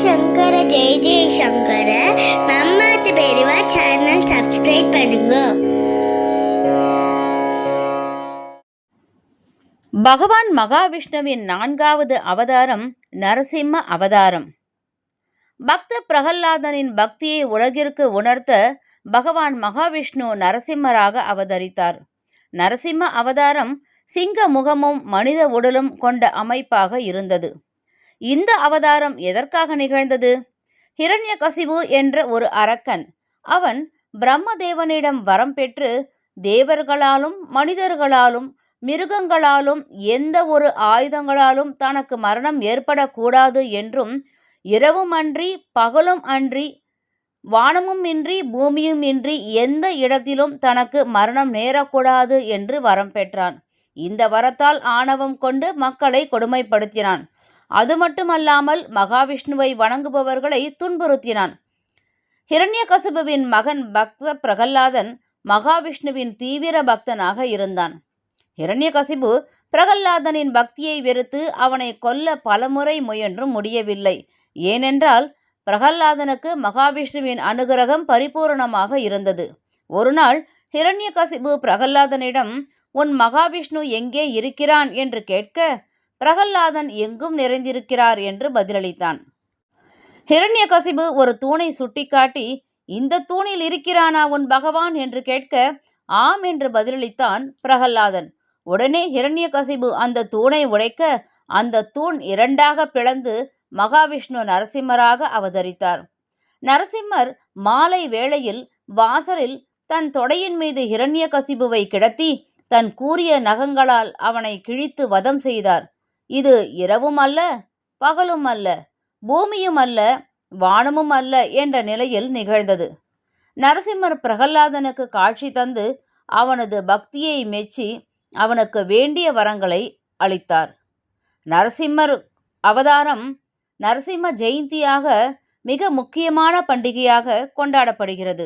சங்கர ஜெய ஜெய சங்கர. நம்மாத்து பெரியவா channel subscribe பண்ணுங்க. பகவான் மகாவிஷ்ணுவின் 4வது அவதாரம் நரசிம்ம அவதாரம். பக்த பிரகல்லாதனின் பக்தியை உலகிற்கு உணர்த்த பகவான் மகாவிஷ்ணு நரசிம்மராக அவதரித்தார். நரசிம்ம அவதாரம் சிங்க முகமும் மனித உடலும் கொண்ட அமைப்பாக இருந்தது. இந்த அவதாரம் எதற்காக நிகழ்ந்தது? ஹிரண்யகசிபு என்ற ஒரு அரக்கன். அவன் பிரம்மதேவனிடம் வரம் பெற்று தேவர்களாலும் மனிதர்களாலும் மிருகங்களாலும் எந்த ஒரு ஆயுதங்களாலும் தனக்கு மரணம் ஏற்படக்கூடாது என்றும், இரவும் அன்றி பகலும் அன்றி வானமும் இன்றி பூமியும் இன்றி எந்த இடத்திலும் தனக்கு மரணம் நேரக்கூடாது என்று வரம் பெற்றான். இந்த வரத்தால் ஆணவம் கொண்டு மக்களை கொடுமைப்படுத்தினான். அது மட்டுமல்லாமல் மகாவிஷ்ணுவை வணங்குபவர்களை துன்புறுத்தினான். ஹிரண்யகசிபுவின் மகன் பக்த பிரகல்லாதன் மகாவிஷ்ணுவின் தீவிர பக்தனாக இருந்தான். ஹிரண்யகசிபு பிரகல்லாதனின் பக்தியை வெறுத்து அவனை கொல்ல பலமுறை முயன்றும் முடியவில்லை. ஏனென்றால் பிரகல்லாதனுக்கு மகாவிஷ்ணுவின் அனுகிரகம் பரிபூரணமாக இருந்தது. ஒரு நாள் ஹிரண்யகசிபு பிரகல்லாதனிடம், உன் மகாவிஷ்ணு எங்கே இருக்கிறான் என்று கேட்க, பிரகல்லாதன் எங்கும் நிறைந்திருக்கிறார் என்று பதிலளித்தான். ஹிரண்யகசிபு ஒரு தூணை சுட்டிக்காட்டி, இந்த தூணில் இருக்கிறானா உன் பகவான் என்று கேட்க, ஆம் என்று பதிலளித்தான் பிரகல்லாதன். உடனே ஹிரண்யகசிபு அந்த தூணை உடைக்க அந்த தூண் 2ஆக பிளந்து மகாவிஷ்ணு நரசிம்மராக அவதரித்தார். நரசிம்மர் மாலை வேளையில் வாசலில் தன் தொடையின் மீது ஹிரண்யகசிபுவை கிடத்தி தன் கூரிய நகங்களால் அவனை கிழித்து வதம் செய்தார். இது இரவும் அல்ல, பகலும் அல்ல, பூமியும் அல்ல, வானமும் அல்ல என்ற நிலையில் நிகழ்ந்தது. நரசிம்மர் பிரகல்லாதனுக்கு காட்சி தந்து அவனது பக்தியை மெச்சி அவனுக்கு வேண்டிய வரங்களை அளித்தார். நரசிம்மர் அவதாரம் நரசிம்ம ஜெயந்தியாக மிக முக்கியமான பண்டிகையாக கொண்டாடப்படுகிறது.